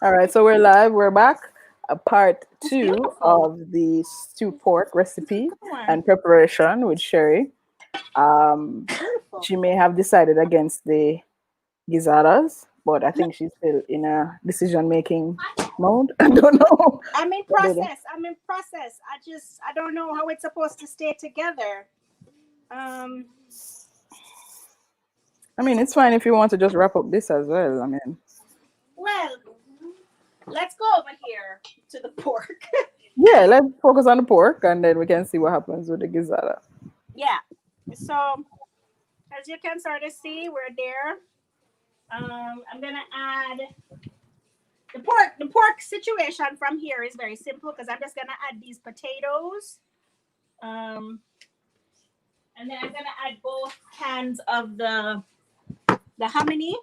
All right, so we're live. We're back. Part It's two beautiful. of the stew pork recipe Come on. and preparation with Sheri. Um, Beautiful. she may have decided against the gizadas, but I think she's still in a decision-making mode. I don't know. I'm in What did process. I'm in process. I don't know how it's supposed to stay together. Um, I mean, it's fine if you want to just wrap up this as well. I mean, well, let's go over here to the pork. yeah, let's focus on the pork and then we can see what happens with the gizada. Yeah. So as you can sort of see, we're there. I'm gonna add the pork. The pork situation from here is very simple because I'm just gonna add these potatoes. Um, and then I'm gonna add both cans of the hominy.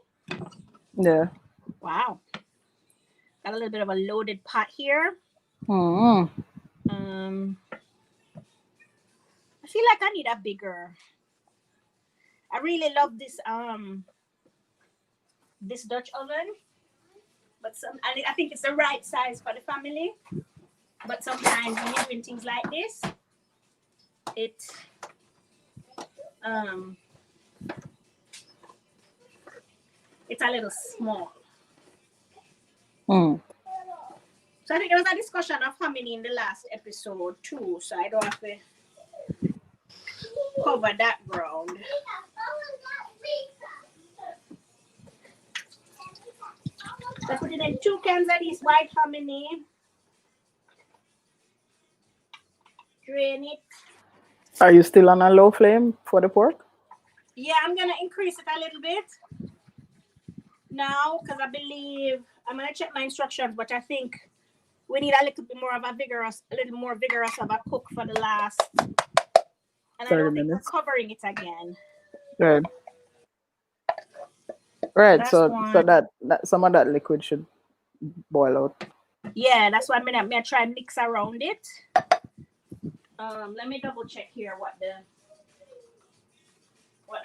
Yeah. Wow. Got a little bit of a loaded pot here. Mm. I feel like I need a bigger. I really love this Dutch oven, but I think it's the right size for the family. But sometimes when you're doing things like this, it um it's a little small. Mm. So I think there was a discussion of how many in the last episode too. So I don't have to cover that ground. So I put it in 2 cans of these white hominy. Drain it. Are you still on a low flame for the pork? Yeah, I'm gonna increase it a little bit now because I believe I'm gonna check my instructions, but I think we need a little bit more of a little more vigorous of a cook for the last. And I 30 don't think we're minutes. covering it again. Good. Right. That's So one. that some of that liquid should boil out. Yeah, that's why I'm gonna try and mix around it. Let me double check here what the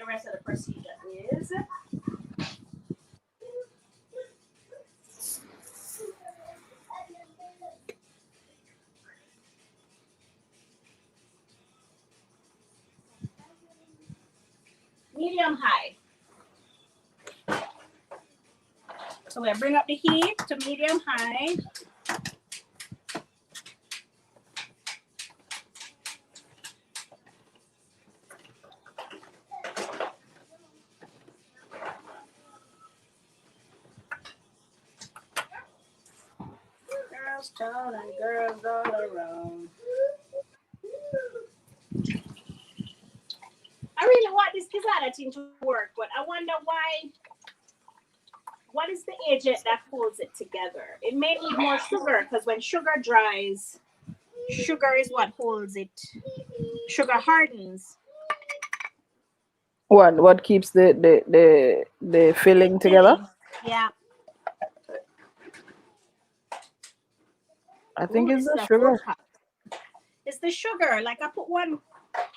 rest of the procedure is. Medium high. So we bring up the heat to medium high. Girls town and girls all around. I really want this Kizada thing to work, but I wonder why. What is the agent that holds it together? It may need more sugar because when sugar dries, sugar is what holds it. Sugar hardens. What keeps the filling together? Filling. Yeah. I think Ooh, it's this is the a full sugar. cup. It's the sugar. Like I put 1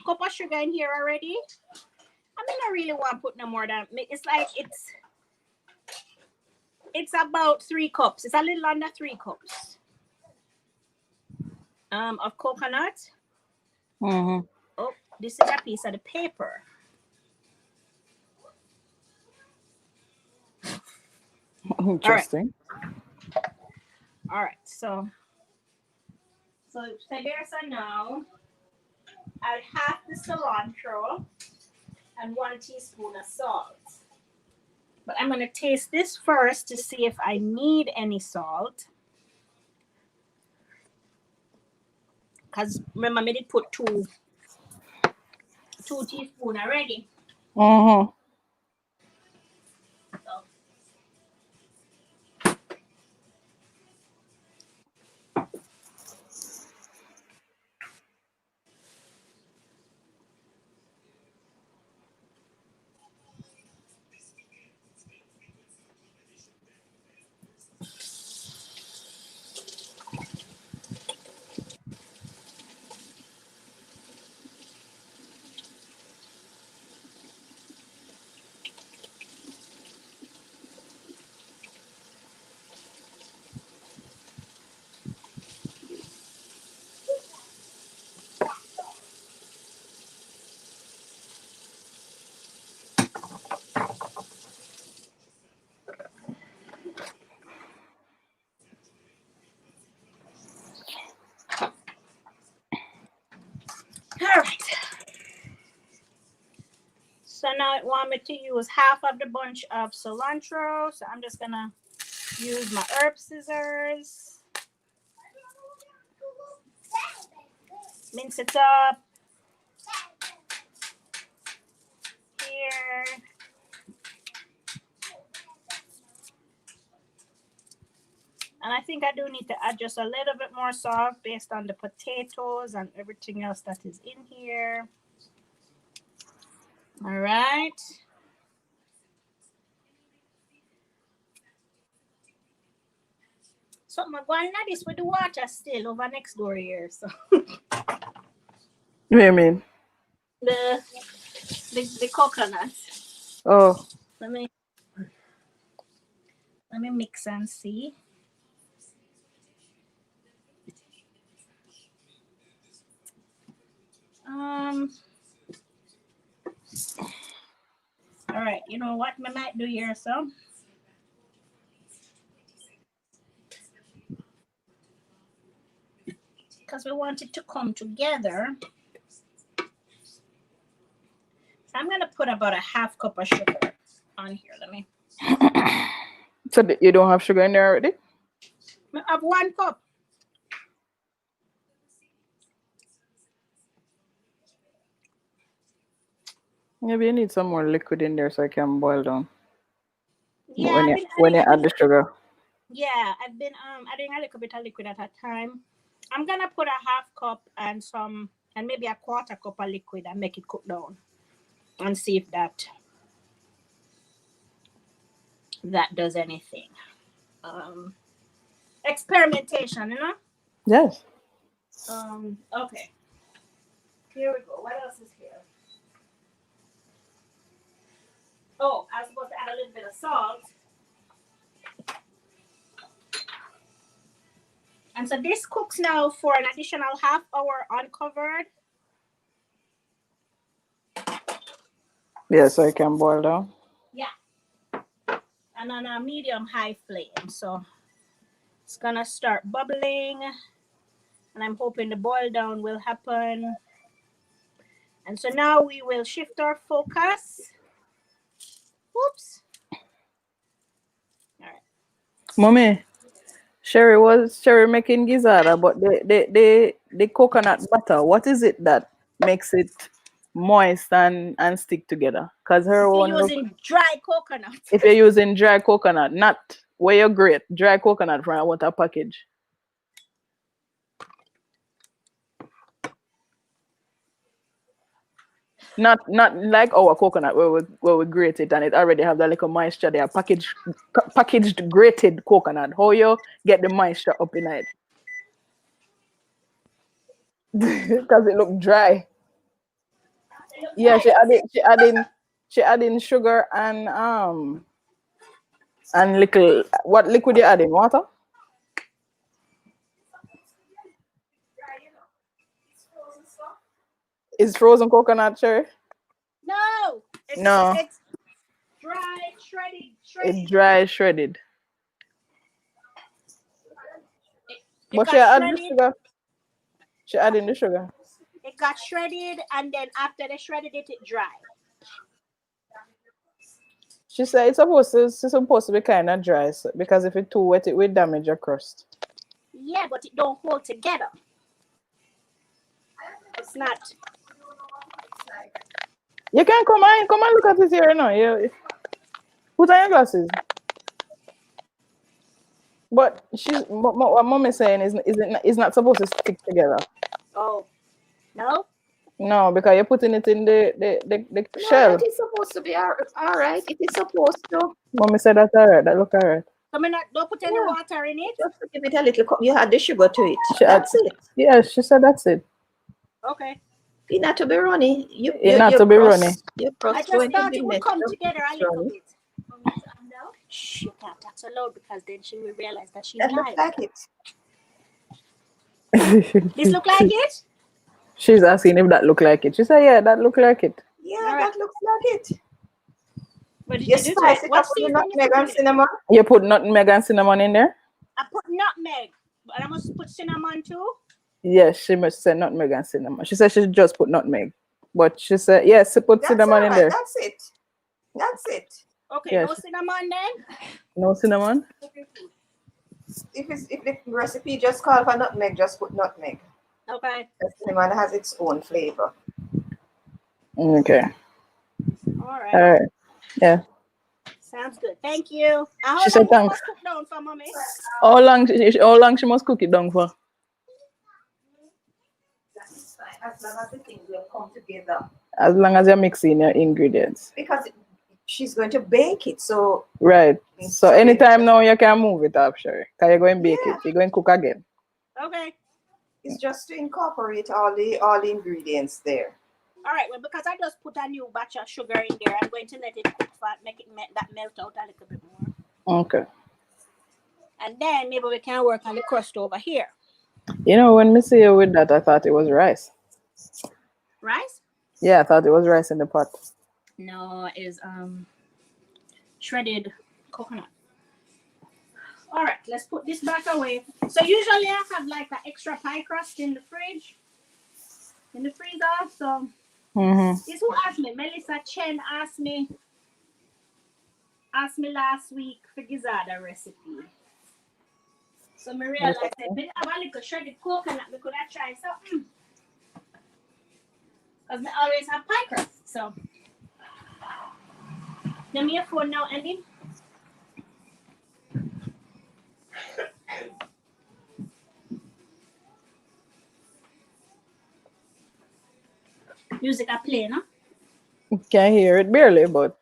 cup of sugar in here already. I mean, I really want to put no more than. It's like it's about 3 cups. It's a little under 3 cups. Of coconut. Mm-hmm. Oh, this is a piece of the paper. Interesting. All right. So there's a now. Add half the cilantro and 1 teaspoon of salt. But I'm gonna taste this first to see if I need any salt. Cause remember, I did put two teaspoons already. Mm-hmm. So. Now it want me to use half of the bunch of cilantro, so I'm just gonna use my herb scissors. Mince it up here. And I think I do need to add just a little bit more salt based on the potatoes and everything else that is in here. All right. So I'm going at this with the water still over next door here. So What do you mean? the coconut. Oh, Let me mix and see. All right, you know what I might do here, so because we want it to come together. So I'm gonna put about a half cup of sugar on here. Let me. so you don't have sugar in there already? I have 1 cup. Maybe you need some more liquid in there so it can boil down. Yeah, when you add the sugar. Yeah, I've been adding a little bit of liquid at a time. I'm gonna put a half cup and maybe a quarter cup of liquid and make it cook down, and see if that does anything. Experimentation, you know. Yes. Okay. Here we go. What else is here? Oh, I was supposed to add a little bit of salt. And so this cooks now for an additional half hour uncovered. Yeah, so it can boil down. Yeah. And on a medium-high flame. So it's gonna start bubbling. And I'm hoping the boil down will happen. And so now we will shift our focus. Oops. All right. Mommy, Sheri making gizzard, but the coconut butter, what is it that makes it moist and stick together? Because her If one you're using dry coconut. if you're using dry coconut, not where you grate, dry coconut from a water package. Not like our coconut where we grate it and it already have that little moisture there. Packaged grated coconut. How you get the moisture up in it? Because it look dry. Yeah, she adding sugar and little what liquid you adding? Water? Is frozen coconut, Sheri? No. No. It's dry, shredded. It's dry shredded. But she got add the shredded. sugar. She adding the sugar. It got shredded, and then after they shredded it, it dried. She said it's supposed to be kind of dry, so, because if it's too wet, it will damage your crust. Yeah, but it don't hold together. It's not. You can come and look at it here now. You put on your glasses. But what mom is saying is not supposed to stick together. Oh, no. No, because you're putting it in the No, shell. that is supposed to be all right. It is supposed to. Mommy said that's all right. That look all right. So don't put any water in it. Just to give it a little. You add the sugar to it. That's it. Yeah, she said that's it. Okay. It not to be runny. Not be runny. Your crust I just thought it would come together a little bit. Shh, you can't talk so loud because then she will realize that she's That lying. looks like it. This look like it? She's asking if that look like it. She said, yeah, that look like it. Yeah, that looks like it. What did You you do to spice it? it What up with seasoning nutmeg you and put? cinnamon. You put nutmeg and cinnamon in there? I put nutmeg, but I must put cinnamon too. Yes, she must say nutmeg and cinnamon. She said she just put nutmeg. But she said, yes, she put That's cinnamon all in right. there. That's it. That's it. Okay, Yeah, no cinnamon then? no cinnamon. If the recipe just call for nutmeg, just put nutmeg. Okay. The cinnamon has its own flavor. Okay. All All right. right. Yeah. Sounds good. Thank you. And She how said long this thanks. must cook down for, mommy? How long she must cook it down for? That's fine. As long as the things will come together. As long as you're mixing your ingredients. Because she's going to bake it, so Right. So so anytime now you can move it up, sure. Because you're going to bake yeah, it. You're going to cook again. Okay. it's just to incorporate all the ingredients there. All right. Well, because I just put a new batch of sugar in there, I'm going to let it cook for make it that melt out a little bit more. Okay. And then maybe we can work on the crust over here. You know, when me see you with that, I thought it was rice. Rice? Yeah, I thought it was rice in the pot. No, is shredded coconut. All right, let's put this back away. So usually I have like an extra pie crust in the fridge, in the freezer. So this who asked me, Melissa Chen asked me last week for gizzardo recipe. So I realized that I have a little shredded coconut. We could have tried something. Because I always have pie crust. So give me a phone now, Andy. Music I play, no? Can't hear it barely, but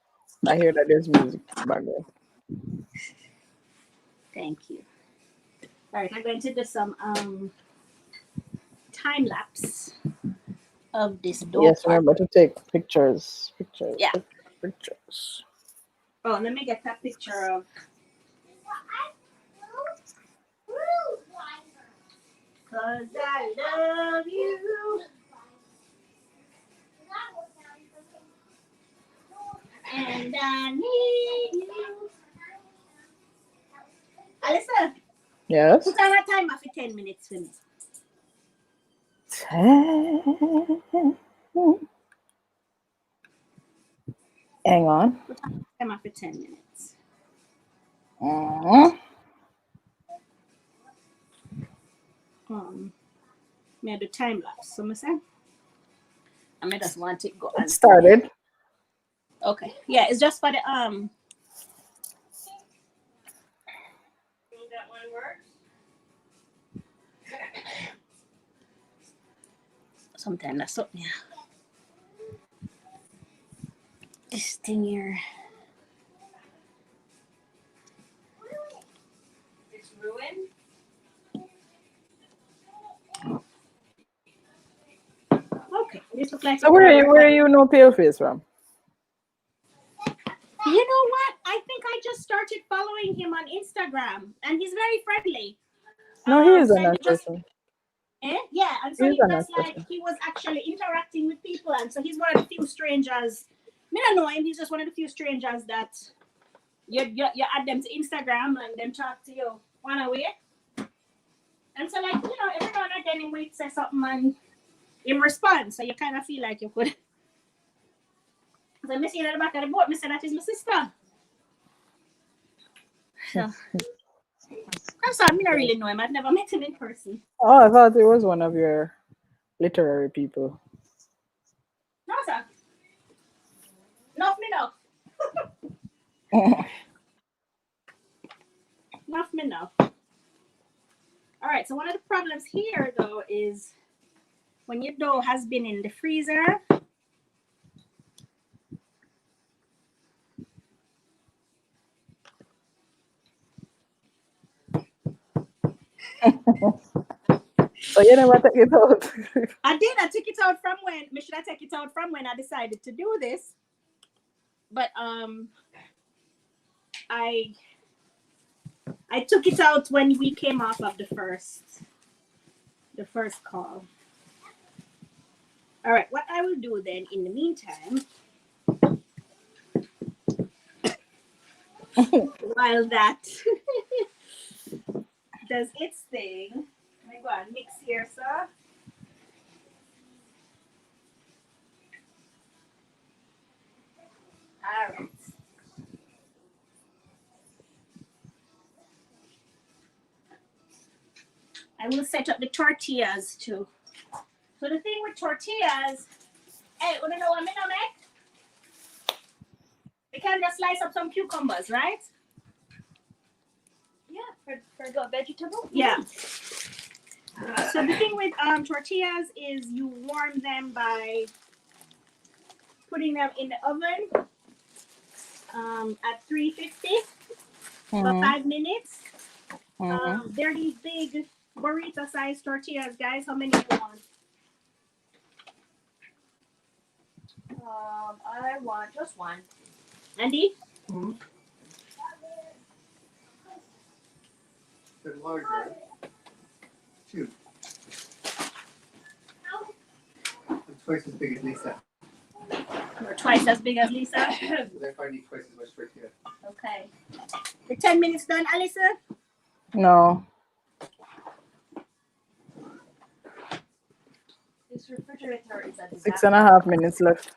I hear that there's music background. Thank you. All right, I'm going to do some time lapse of this dough. Yes, remember to take pictures. Yeah. Pictures. Oh, let me get that picture of. Cause I love you. And I need you. Allison, Yes. put on a timer for 10 minutes for me. 10. Hang on. Put on a timer for 10 minutes. May I do time lapse? So I say, I may just want it go. It started. Okay. Yeah, it's just for the That one works. Sometimes that's something. Yeah. This thing here. It's ruined. Okay, this looks like. So where you know pale face from? You know what? I think I just started following him on Instagram, and he's very friendly. No, he is a So nice just, person. yeah, and so He is he a was nice like person. he was actually interacting with people, and so he's one of the few strangers. I don't know him. He's just one of the few strangers that you add them to Instagram and them talk to you one away. And so like every now and then he might say something and in response, so you kind of feel like you could. So I see at the back of the boat, I said that is my sister. So, I'm sorry, I don't really know him. I've never met him in person. Oh, I thought it was one of your literary people. No, sir. Enough me now. Enough me now. All right, so one of the problems here, though, is when your dough has been in the freezer, So you never take it out. I did. I took it out from when. Should I take it out from when I decided to do this? But I took it out when we came off of the first call. All right. What I will do then, in the meantime, while that does its thing, let me go and mix here, sir. All right. I will set up the tortillas too. So the thing with tortillas, hey, you know what I make? We can just slice up some cucumbers, right? Yeah, for the vegetable. Yeah. So the thing with tortillas is you warm them by putting them in the oven at 350 for 5 minutes. They're these big burrito sized tortillas, guys. How many do you want? I want just one. Andy? Mm-hmm. They're larger. Two. I'm twice as big as Lisa. You're twice as big as Lisa. Therefore, I need twice as much tortilla. Okay. The 10 minutes done, Allison? No. This refrigerator is a disaster. 6.5 minutes left.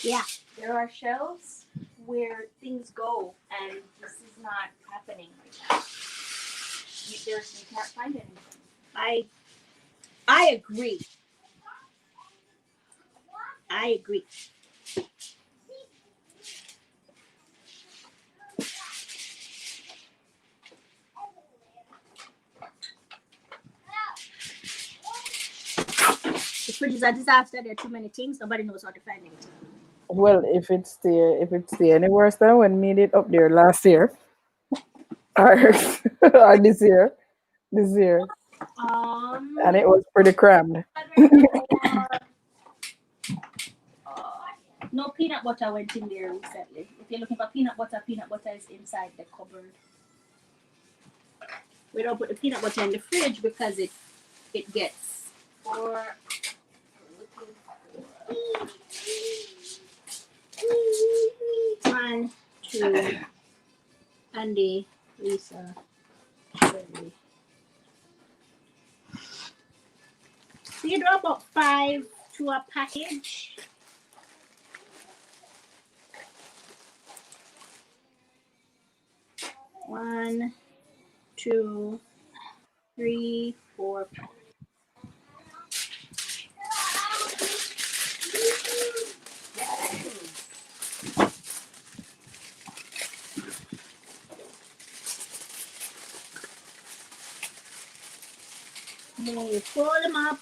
Yeah. There are shelves where things go, and this is not happening right now. You can't find anything. I agree. I agree. The fridge is a disaster. There are too many things. Nobody knows how to find anything. Well, if it's the any worse than when me did up there last year, or, or this year, and it was pretty crammed. No peanut butter went in there recently. If you're looking for peanut butter is inside the cupboard. We don't put the peanut butter in the fridge because it gets. One, two, Andy, Lisa, Sheri. So you do about 5 to a package. One, two, three, 4, 5. Then you pull them up.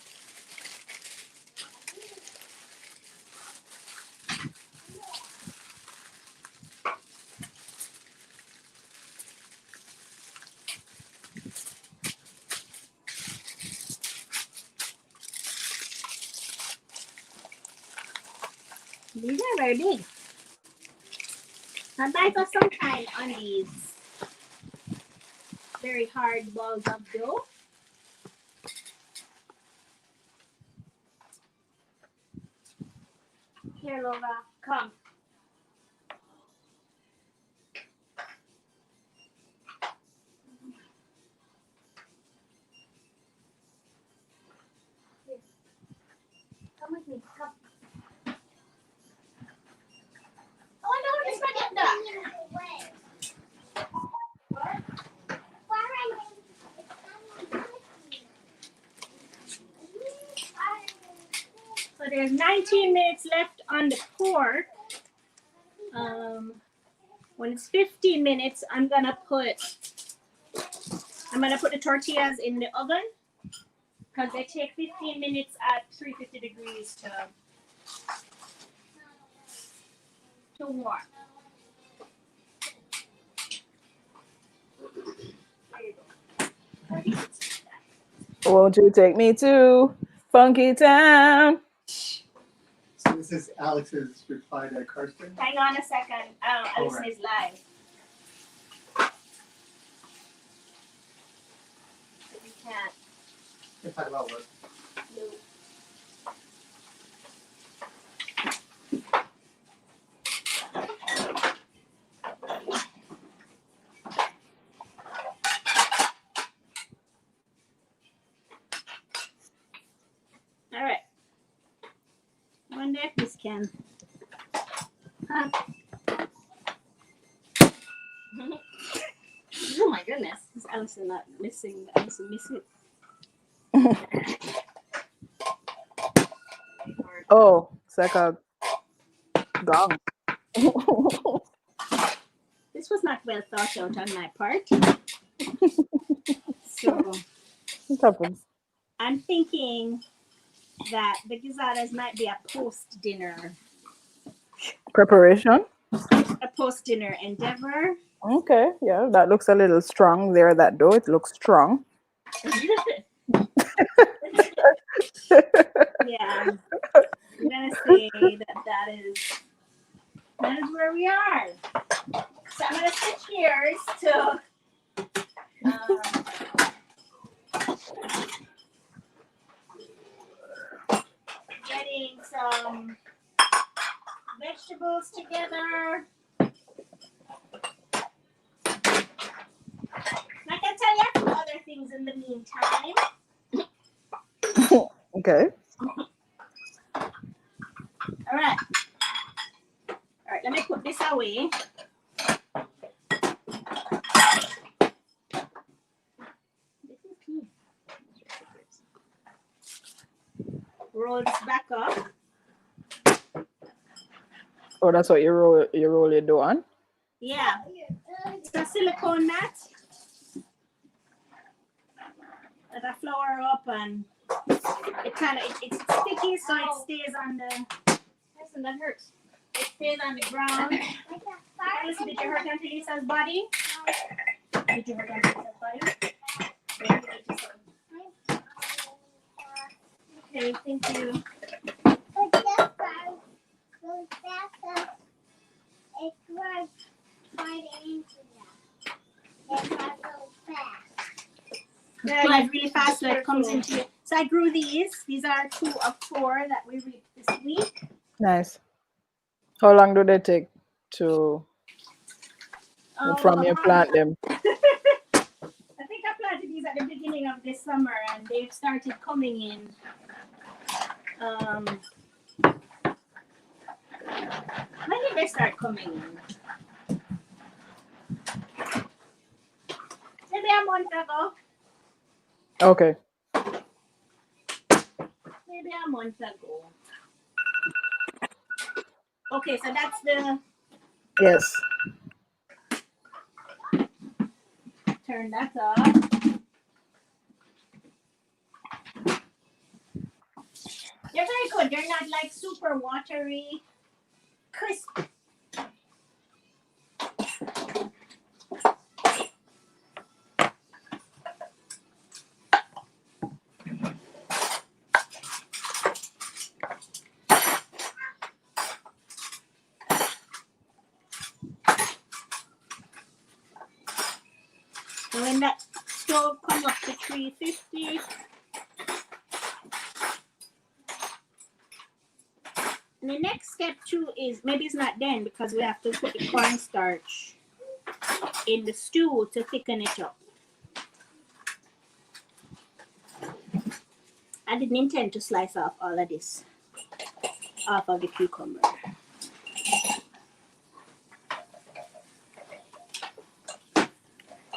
These are very big. Now buy for some time on these very hard balls of dough. Here, Laura, come. Here. Come with me. Come. Oh no, this one get that. So there's 19 minutes left on the pork. When it's 15 minutes, I'm gonna put the tortillas in the oven because they take 15 minutes at 350 degrees to warm. There you go. Won't you take me to Funky Town? So this is Alex's reply to Karsten. Hang on a second. Allison is live. We can't. Let's talk about work. All right. One deck this can. Oh my my goodness. Is Allison not missing? Allison miss it. Oh, it's like a gong. This was not well thought out on my part. So What happens? I'm thinking that the gizadas might be a post-dinner Preparation. endeavor. Okay, yeah, that looks a little strong there. That dough, it looks strong. Yeah, I'm gonna say that is where we are. So I'm gonna switch gears to getting some vegetables together. I can tell you a few other things in the meantime. Okay. All right, let me put this away. Roll this back up. Oh, that's what you roll your dough on. Yeah, it's a silicone mat that I flour up, and it kind of it's sticky, so it stays on the. Listen, that hurts. It stays on the ground. Listen, did you hurt Auntie Lisa's body? Did you hurt Auntie Lisa's body? Okay, thank you. Yeah, it's really fast, so it comes into it. So I grew these. These are 2 of 4 that we reaped this week. Nice. How long do they take to from you plant them? I think I planted these at the beginning of this summer, and they've started coming in. When did they start coming in? Maybe a month ago. Okay. Maybe a month ago. Okay, so that's the. Yes. Turn that off. They're very good. They're not like super watery, crisp. And when that stove comes up to 350, and the next step too is, maybe it's not then because we have to put the cornstarch in the stew to thicken it up. I didn't intend to slice off all of this off of the cucumber.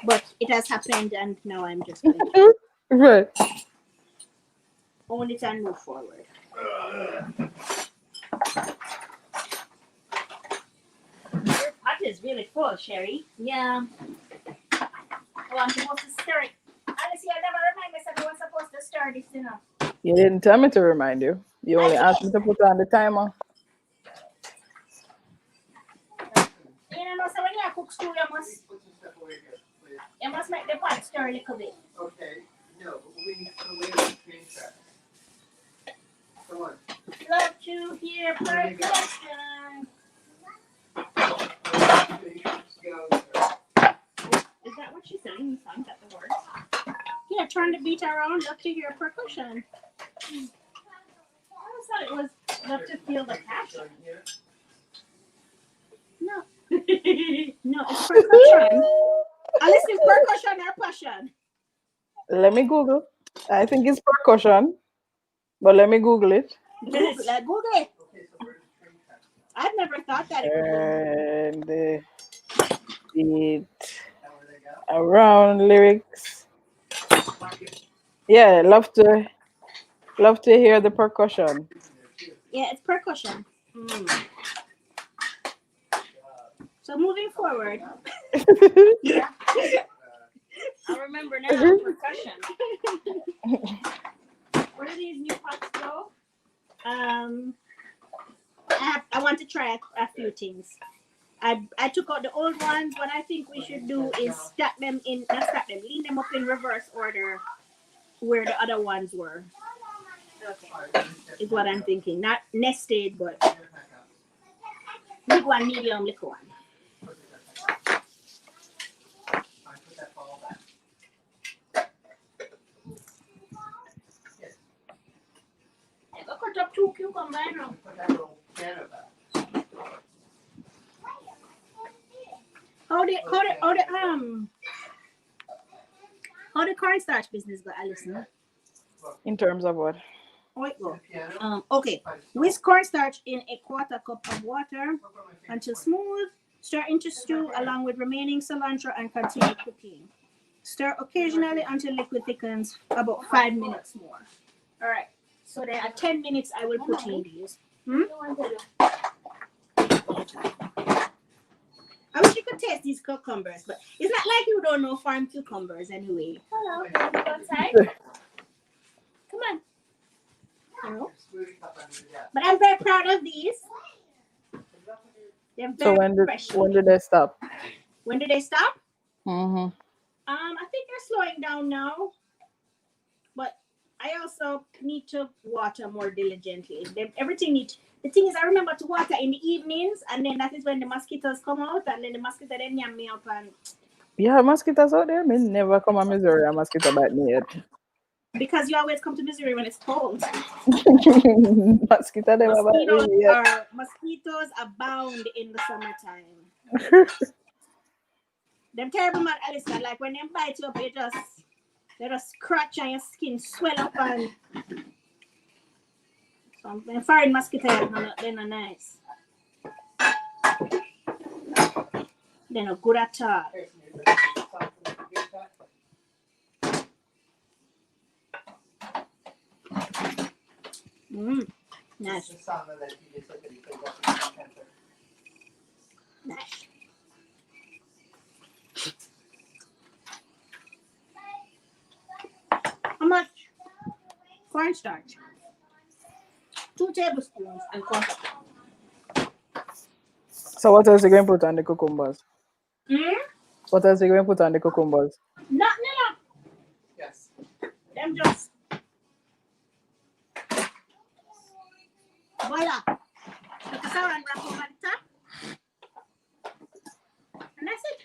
But it has happened, and now I'm just going to Right. own it and move forward. Your pot is really full, Sheri. Yeah. Oh, I'm supposed to stir it. Honestly, I never remind myself I was supposed to stir this, you know. You didn't tell me to remind you. You only asked me to put on the timer. You know, so when you cook stew, Put some stuff away here, please. you must make the pot stir a little bit. Okay, no, but we need to wait on the train track. Come on. Love to hear percussion. Is that what she said in the song? That the words? Yeah, turn the beat around. Love to hear percussion. I always thought it was love to feel the passion. No. No, it's percussion. Unless it's percussion or passion. Let me Google. I think it's percussion, but let me Google it. Google it. Okay, so where's the train track? I've never thought that it would be. And the beat Is that where they go? around lyrics. Yeah, love to hear the percussion. Yeah, it's percussion. Mm. So moving forward, I remember now. Percussion. Where do these new pots go? I want to try a few things. I took out the old ones. What I think we should do is stack them in, not stack them, lean them up in reverse order where the other ones were. Okay. Is what I'm thinking. Not nested, but big one, medium, little one. I go cut up 2 cucumbers now. How the cornstarch business go, Allison? In terms of what? How it go? Okay. Whisk cornstarch in a quarter cup of water until smooth. Stir into stew along with remaining cilantro and continue cooking. Stir occasionally until liquid thickens. About 5 minutes more. All right. So then at 10 minutes, I will put in these. I wish you could taste these cucumbers, but it's not like you don't know farm cucumbers anyway. Hello, you want to go outside? Come on. You know? But I'm very proud of these. They're So very fresh. when did they stop? When did they stop? Mm-hmm. I think they're slowing down now. But I also need to water more diligently. Everything needs. The thing is, I remember to water in the evenings, and then that is when the mosquitoes come out, and then the mosquito then yam me up and. Yeah, mosquitoes out there. Me never come to Missouri. A mosquito bite me yet. Because you always come to Missouri when it's cold. Mosquito never bite me yet. Mosquitoes abound in the summertime. Them terrible man, Allison, like when they bite you up, they just scratch and your skin swell up and something. Foreign mosquitoes, they're not nice. They're not good at all. Nice. Nice. How much cornstarch? 2 tablespoons and cornstarch. So what else you going to put on the cucumbers? Hmm? What else you going to put on the cucumbers? Nothing. Yes. Them just voila. Put the saran wrap over the top. And that's it.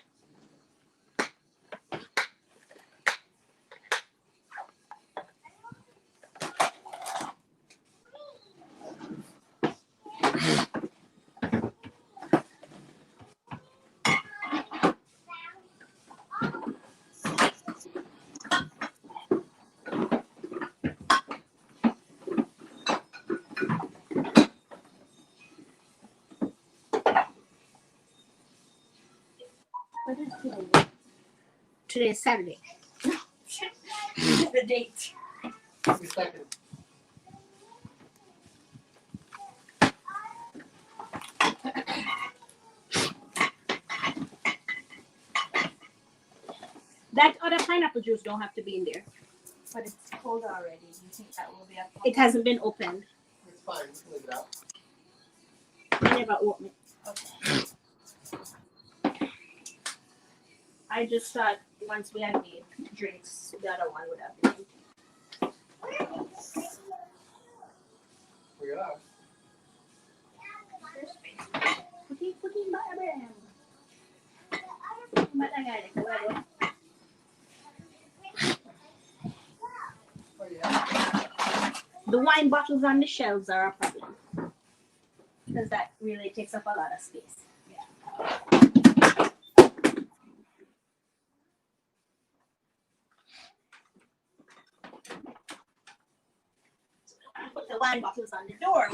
What is today? Today is Saturday. The date. Second. That other pineapple juice don't have to be in there. But it's cold already. Do you think that will be a problem? It hasn't been opened. It's fine. We can leave it out. I never opened it. Okay. I just thought once we had made drinks, the other one would have been. We are. Put in by Abraham. Oh, yeah. The wine bottles on the shelves are a problem. Because that really takes up a lot of space. Put the wine bottles on the door.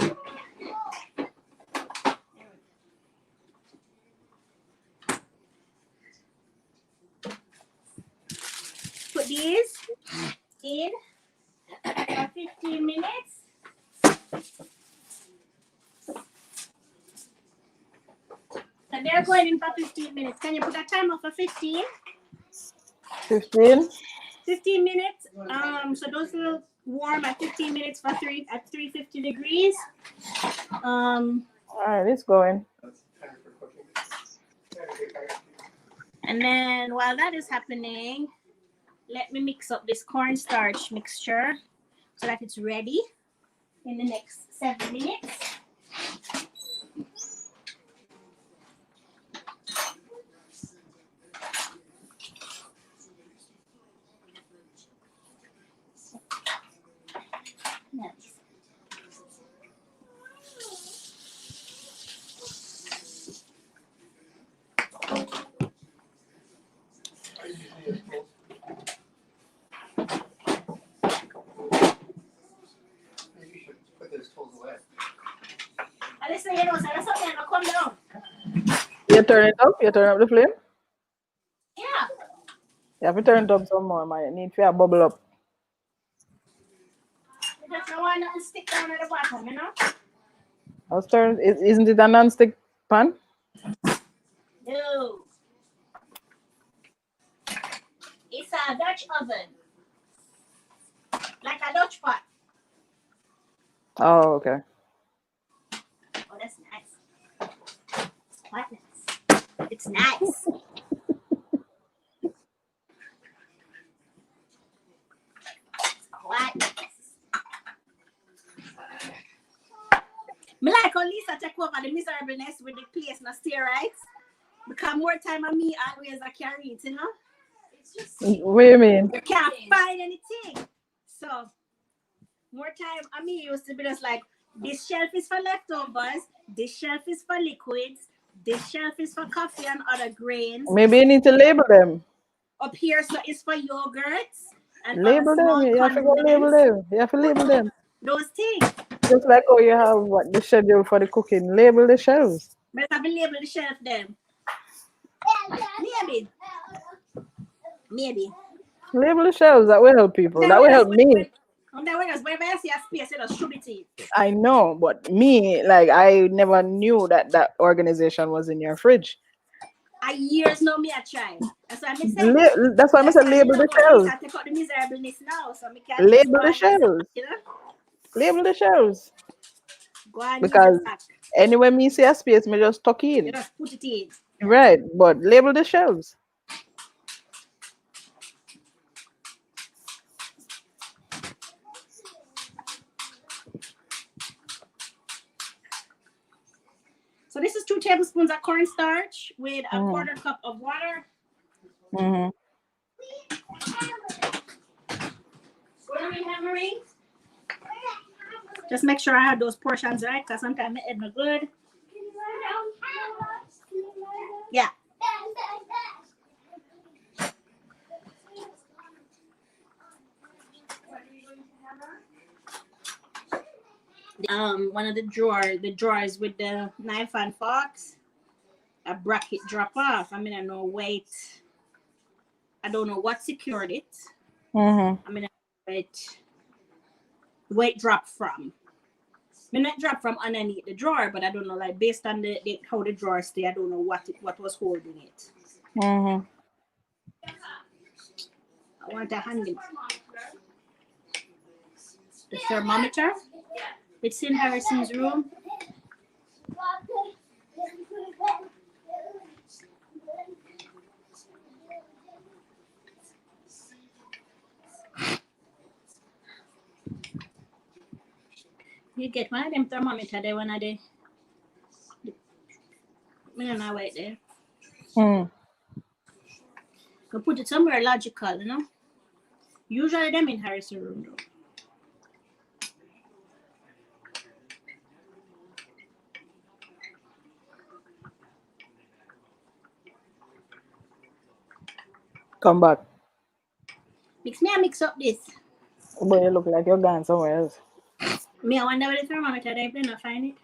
put these in for 15 minutes. And they're going in for 15 minutes. Can you put a timer for 15? 15. 15 minutes. So those will warm at 15 minutes for 350 degrees. All right, it's going. That's time for cooking. And then while that is happening, let me mix up this cornstarch mixture so that it's ready in the next 7 minutes. Nice. Maybe you should put those tools away. Allison, you know, so that's something I'll come down. You turn it up? You turn up the flame? Yeah. You have to turn it up some more, man. It needs to bubble up. You just don't want nothing stick down at the bottom, you know? Let's turn. Isn't it a non-stick pan? No. It's a Dutch oven. Like a Dutch pot. Oh, okay. Oh, that's nice. It's quite nice. It's nice. It's quite nice. Me like how Lisa take over the miserableness with the place and stay right. Because more time on me always I carry it, you know? It's just What do you mean? you can't find anything. So more time on me used to be just like this shelf is for leftovers, this shelf is for liquids, this shelf is for coffee and other grains. Maybe you need to label them. Up here so it's for yogurts and Label other small them. You have to go label condiments. them. You have to label them. Those things. Just like how you have what the schedule for the cooking. Label the shelves. But I will label the shelf them. Maybe. Label the shelves. That will help people. That will help me. Whenever I see a space, you just shoot it in. I know, but me, like, I never knew that that organization was in your fridge. I years know me I try. That's why I'm saying. That's why I said label the shelves. I take out the miserableness now, so I can Label the shelves. you know? Label the shelves. Go on, Because anywhere me see a space, me just tuck you in. just put it in. Right, but label the shelves. So this is 2 tablespoons of cornstarch with a quarter cup of water. Mm-hmm. What do we have, Marie? Just make sure I have those portions right, because sometimes it's not good. Yeah. One of the drawers with the knife and forks, a bracket drop off. I mean, I know weight. I don't know what secured it. Mm-hmm. I mean, weight drop from. I mean, not drop from underneath the drawer, but I don't know, like based on the how the drawer stay, I don't know what was holding it. Mm-hmm. I want to hand it. The thermometer. It's in Harrison's room. You get one of them thermometer there when I did. I don't know right there. You put it somewhere logical, you know. Usually them in Harrison's room though. Come back. Mix up this. But you look like you're gone somewhere else. Me, I wonder where the thermometer they not find it.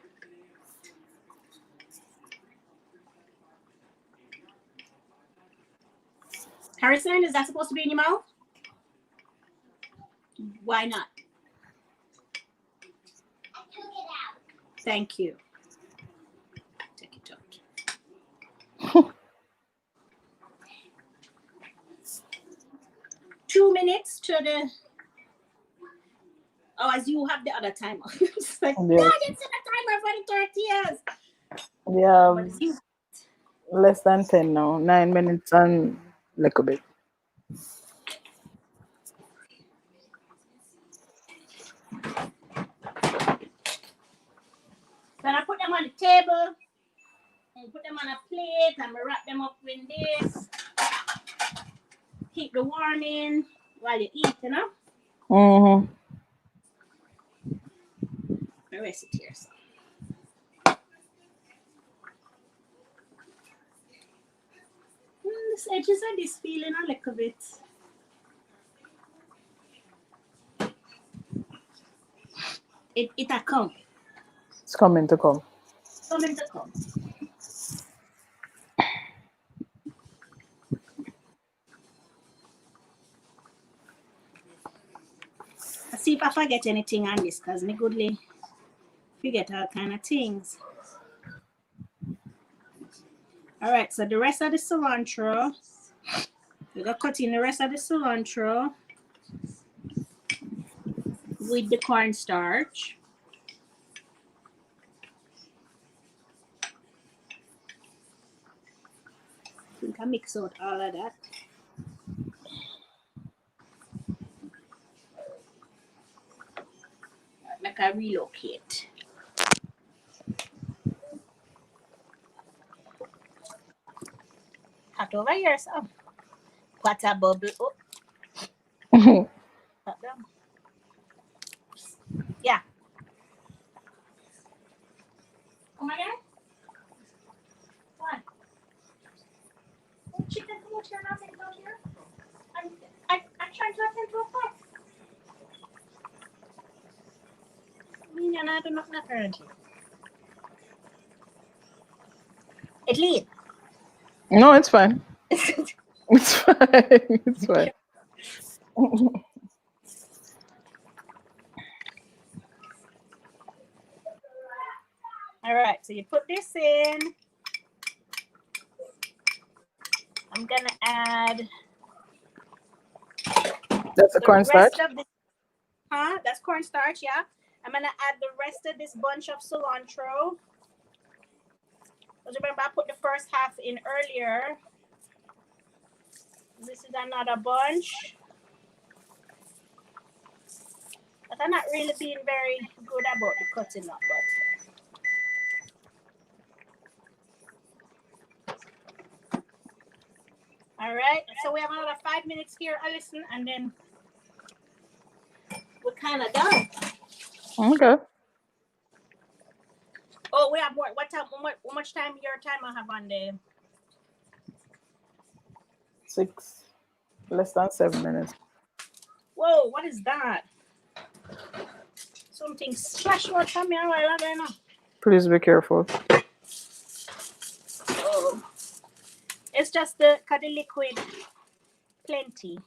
Harrison, is that supposed to be in your mouth? Why not? Thank you. Take it out. 2 minutes to the. Oh, as you have the other timer. It's like, Yes. no, it's the timer for the tortillas. We have But you, less than 10 now. 9 minutes and a little bit. then I put them on the table and put them on a plate and wrap them up in this. Keep the warming while you eat, you know? Mm-hmm. The rest it here. So. This edges of this feeling a little bit. It a come. It's coming to come. Coming to come. I see if I forget anything on this, because me goodly forget all kind of things. All right, so the rest of the cilantro, we're gonna cut in the rest of the cilantro with the cornstarch. I think I mix out all of that. Like I relocate. Hot over here, so. Water bubble up. Hot down. Yeah. Come again? What? Chicken come out here, nothing out here. I'm trying to attend to a pot. I do not know currently. It lead. No, it's fine. It's fine. It's fine. All right, so you put this in. I'm gonna add. That's the cornstarch. That's cornstarch, yeah. I'm gonna add the rest of this bunch of cilantro. Because remember, I put the first half in earlier. This is another bunch. But I'm not really being very good about the cutting up, but. All right, so we have another 5 minutes here, Allison, and then we're kind of done. Okay. Oh, we have more. What time? How much time? Your time I have on there? 6, less than 7 minutes. Whoa! What is that? Something splashed out on me a while ago now. Please be careful. Oh, it's just the liquid plenty.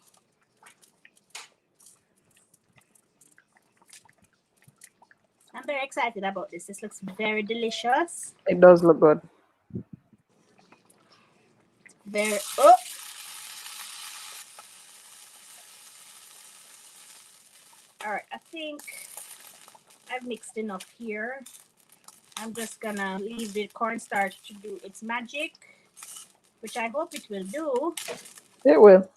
I'm very excited about this. This looks very delicious. It does look good. Very. Oh. All right, I think I've mixed enough here. I'm just gonna leave the cornstarch to do its magic, which I hope it will do. It will.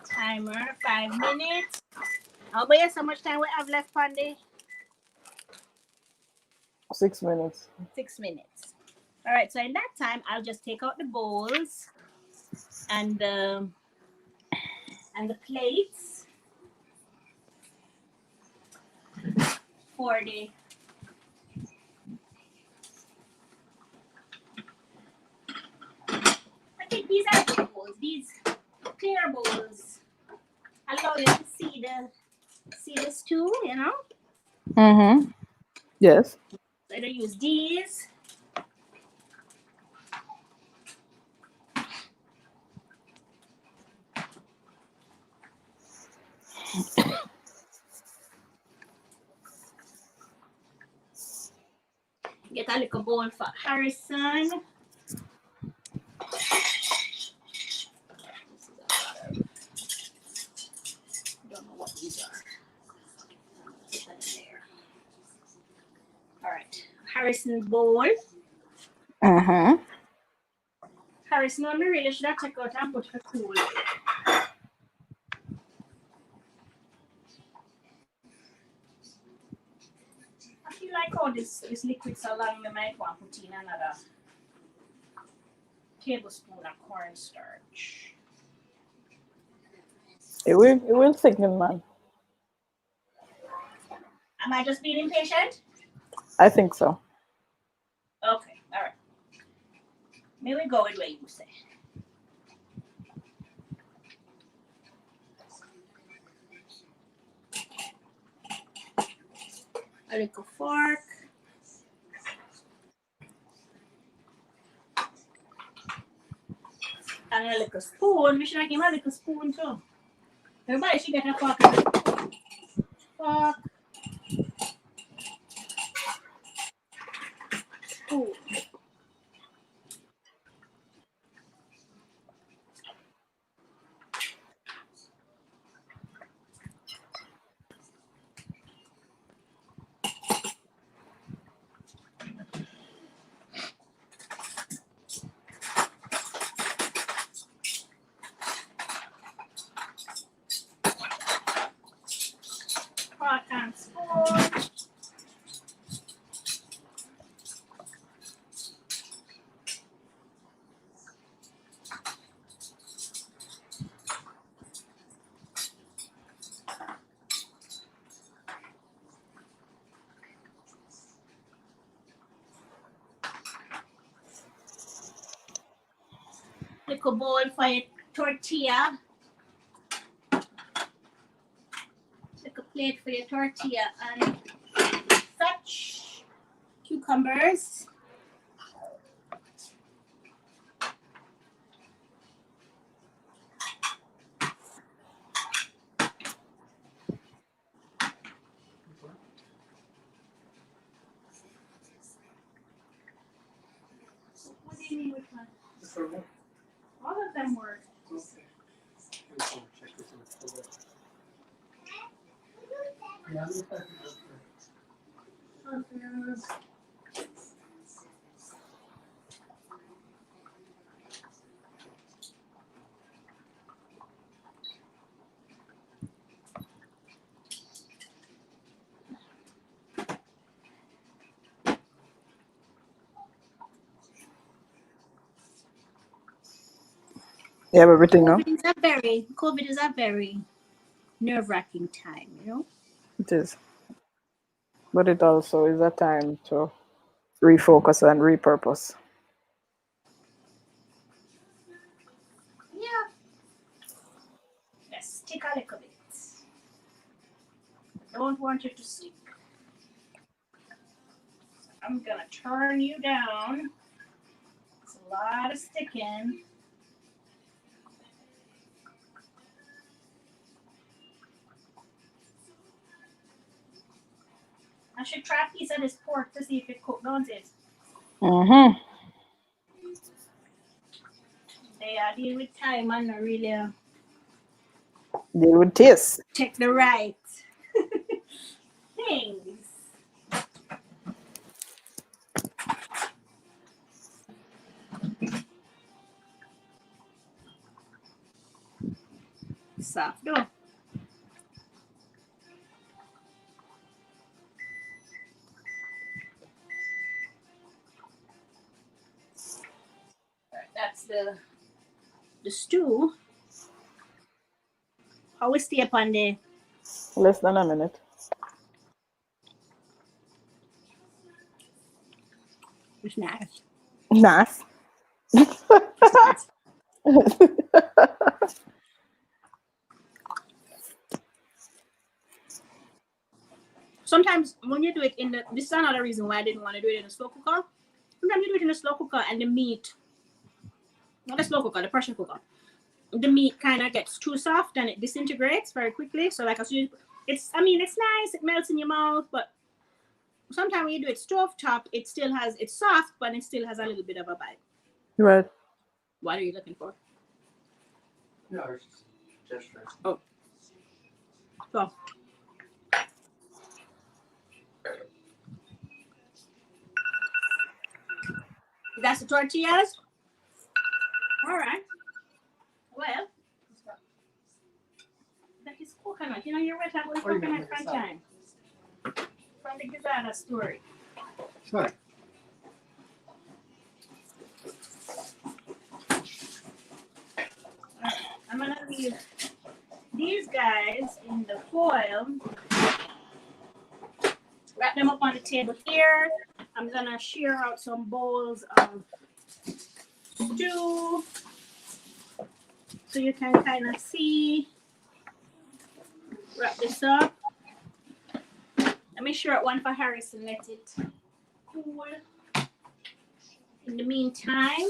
Timer, 5 minutes. Oh, but yes, how much time we have left, Pandy? 6 minutes. 6 minutes. All right, so in that time, I'll just take out the bowls and the plates for the. I think these are the bowls. These clear bowls allow you to see the stew, you know. Mm-hmm. Yes. So I don't use these. a little bowl for Harrison. Don't know what these are. Put that in there. All right, Harrison's bowl. Harrison, I really should have checked out and put her cool. I feel like all this liquid so long, you might want to put in another tablespoon of cornstarch. It will thicken, man. Am I just being impatient? I think so. Okay, all right. May we go with what you say. A little fork. And a little spoon. We should have given a little spoon too. Everybody should get a fork. Fork. Spoon. Fork and spoon. Little bowl for your tortilla. Little plate for your tortilla and such. Cucumbers. What do you mean which one? Just for a minute. All of them work. Okay. Check this out. Yeah, I'm gonna pack it up first. You have everything now? COVID is a very nerve-wracking time, you know? It is. But it also is a time to refocus and repurpose. Yeah. Let's stick a little bit. I don't want you to stick. I'm gonna turn you down. It's a lot of sticking. I should try a piece of this pork to see if it cooked, don't it? They are dealing with time and not really They would taste. check the right things. Soft dough. That's the stew. How we stay up on the Less than a minute. it's nice. Nice. Sometimes when you do it in the this is another reason why I didn't want to do it in a slow cooker. Sometimes you do it in a slow cooker and the meat, not the slow cooker, the pressure cooker. The meat kind of gets too soft and it disintegrates very quickly. So like as you, it's nice, it melts in your mouth, but sometimes when you do it stove top, it's soft, but it still has a little bit of a bite. Right. What are you looking for? No, it's just for So that's the tortillas. All right. Well, that is coconut. You know, you're right about What are you coconut making from time. From the Gazana story. Sure. I'm gonna leave these guys in the foil. Wrap them up on the table here. I'm gonna share out some bowls of stew so you can kind of see. Wrap this up. Let me share out one for Harrison. Let it cool. In the meantime,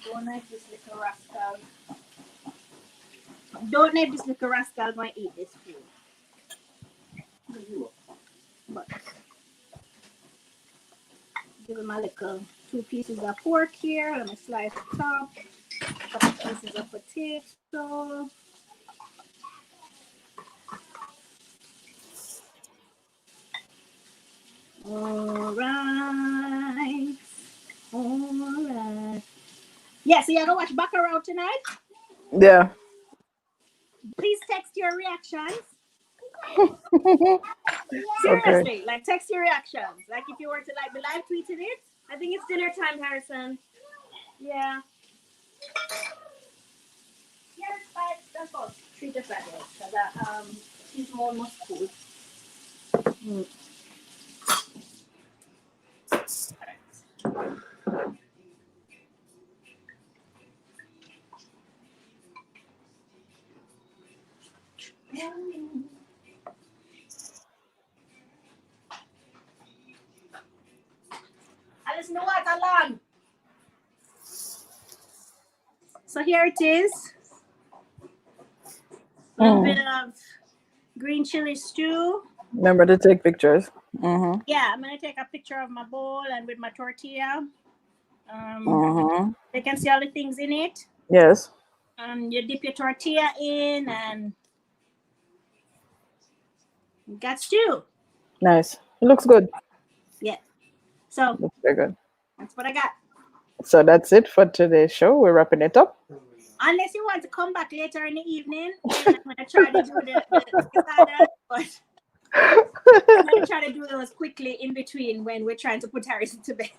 don't let this little rascal. Don't let this little rascal go and eat this food. But give him a little 2 pieces of pork here. Let me slice the top. A couple pieces of potato. All right. All right. Yeah, so you're gonna watch Baccarat tonight? Yeah. Please text your reactions. Okay. Seriously, like text your reactions. Like if you were to like be live tweeting it. I think it's dinner time, Harrison. Yeah. Yeah, that's all. Treat the fat boy. Because he's almost cool. Mm. Allison, what along? So here it is. A little bit of green chili stew. Remember to take pictures. Mm-hmm. Yeah, I'm gonna take a picture of my bowl and with my tortilla. Mm-hmm. They can see all the things in it. Yes. You dip your tortilla in and you got stew. Nice. It looks good. Yeah. So Looks very good. that's what I got. So that's it for today's show. We're wrapping it up. Unless you want to come back later in the evening, then I'm gonna try to do the salad, but I'm gonna try to do those quickly in between when we're trying to put Harrison to bed.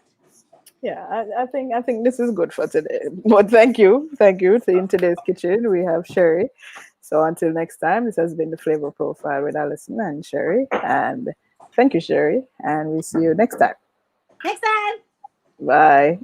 Yeah, I think this is good for today. But thank you. In today's kitchen, we have Sheri. So until next time, this has been the Flavor Profile with Allison and Sheri. And thank you, Sheri. And we'll see you next time. Next time. Bye.